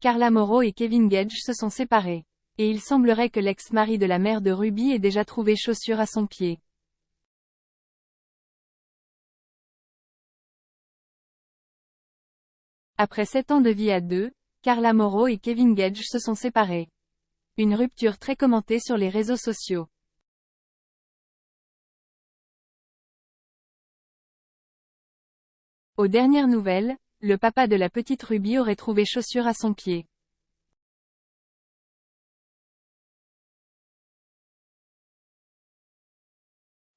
Carla Mauro et Kevin Gage se sont séparés. Et il semblerait que l'ex-mari de la mère de Ruby ait déjà trouvé chaussure à son pied. Après 7 ans de vie à deux, Carla Mauro et Kevin Gage se sont séparés. Une rupture très commentée sur les réseaux sociaux. Aux dernières nouvelles, le papa de la petite Ruby aurait trouvé chaussure à son pied.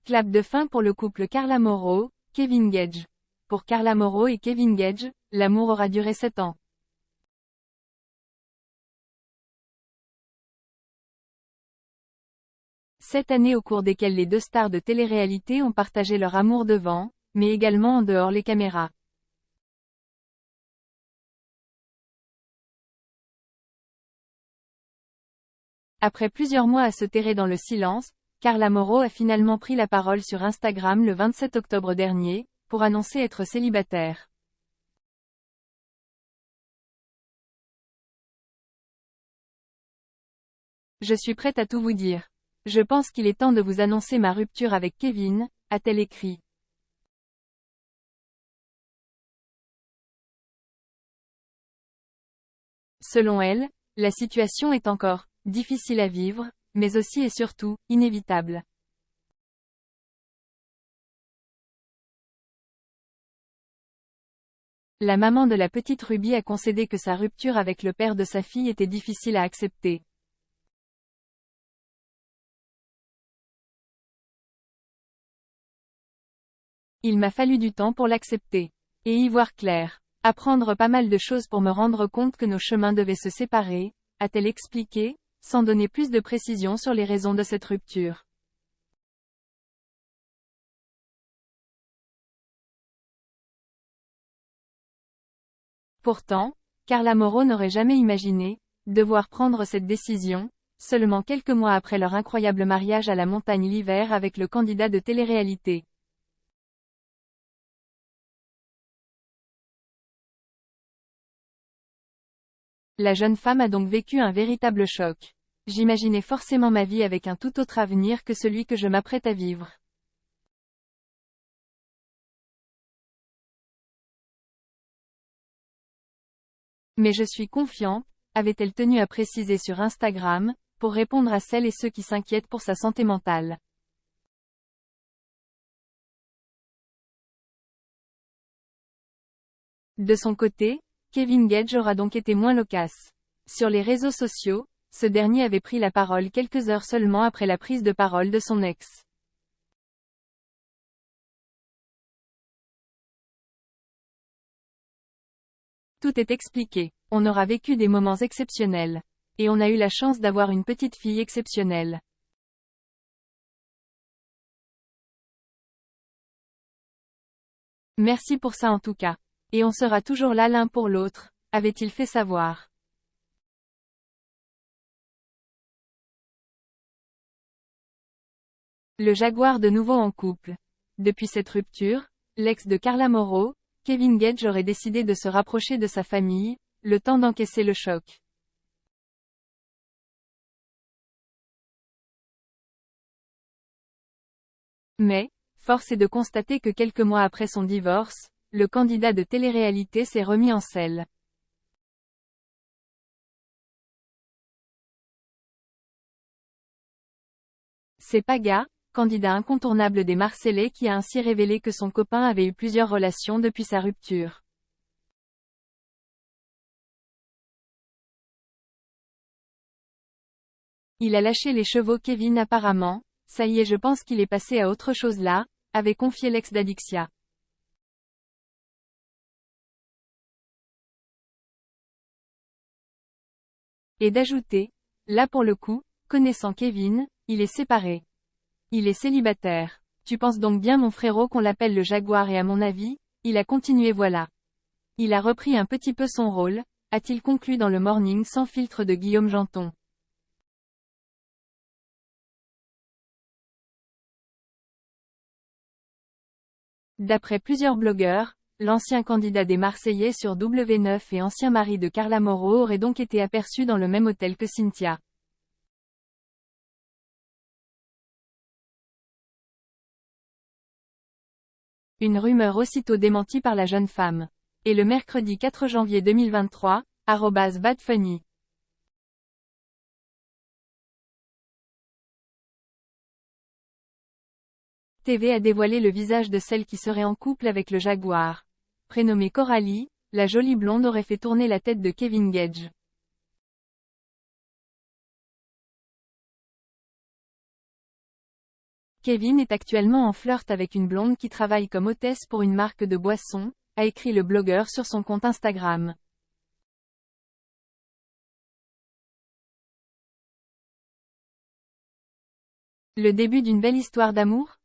Clap de fin pour le couple Carla Mauro, Kevin Gage. Pour Carla Mauro et Kevin Gage, l'amour aura duré 7 ans. Cette année au cours desquelles les deux stars de télé-réalité ont partagé leur amour devant, mais également en dehors les caméras. Après plusieurs mois à se terrer dans le silence, Carla Mauro a finalement pris la parole sur Instagram le 27 octobre dernier, pour annoncer être célibataire. Je suis prête à tout vous dire. Je pense qu'il est temps de vous annoncer ma rupture avec Kevin, a-t-elle écrit. Selon elle, la situation est encore difficile à vivre, mais aussi et surtout inévitable. La maman de la petite Ruby a concédé que sa rupture avec le père de sa fille était difficile à accepter. Il m'a fallu du temps pour l'accepter. Et y voir clair. Apprendre pas mal de choses pour me rendre compte que nos chemins devaient se séparer, a-t-elle expliqué, sans donner plus de précisions sur les raisons de cette rupture. Pourtant, Carla Mauro n'aurait jamais imaginé devoir prendre cette décision, seulement quelques mois après leur incroyable mariage à la montagne l'hiver avec le candidat de télé-réalité. La jeune femme a donc vécu un véritable choc. J'imaginais forcément ma vie avec un tout autre avenir que celui que je m'apprête à vivre. Mais je suis confiante, avait-elle tenu à préciser sur Instagram, pour répondre à celles et ceux qui s'inquiètent pour sa santé mentale. De son côté, Kevin Gage aura donc été moins loquace. Sur les réseaux sociaux, ce dernier avait pris la parole quelques heures seulement après la prise de parole de son ex. Tout est expliqué. On aura vécu des moments exceptionnels. Et on a eu la chance d'avoir une petite fille exceptionnelle. Merci pour ça en tout cas. Et on sera toujours là l'un pour l'autre, avait-il fait savoir. Le Jaguar de nouveau en couple. Depuis cette rupture, l'ex de Carla Mauro, Kevin Gage aurait décidé de se rapprocher de sa famille, le temps d'encaisser le choc. Mais, force est de constater que quelques mois après son divorce, le candidat de télé-réalité s'est remis en selle. C'est Paga, candidat incontournable des Marseillais qui a ainsi révélé que son copain avait eu plusieurs relations depuis sa rupture. Il a lâché les chevaux Kevin apparemment, ça y est je pense qu'il est passé à autre chose là, avait confié l'ex d'Adixia. Et d'ajouter, là pour le coup, connaissant Kevin, il est séparé. Il est célibataire. Tu penses donc bien mon frérot qu'on l'appelle le Jaguar et à mon avis, il a continué voilà. Il a repris un petit peu son rôle, a-t-il conclu dans le Morning sans filtre de Guillaume Janton. D'après plusieurs blogueurs, l'ancien candidat des Marseillais sur W9 et ancien mari de Carla Moreau aurait donc été aperçu dans le même hôtel que Cynthia. Une rumeur aussitôt démentie par la jeune femme. Et le mercredi 4 janvier 2023, @badfunny. TV a dévoilé le visage de celle qui serait en couple avec le Jaguar. Prénommée Coralie, la jolie blonde aurait fait tourner la tête de Kevin Gage. Kevin est actuellement en flirt avec une blonde qui travaille comme hôtesse pour une marque de boissons, a écrit le blogueur sur son compte Instagram. Le début d'une belle histoire d'amour ?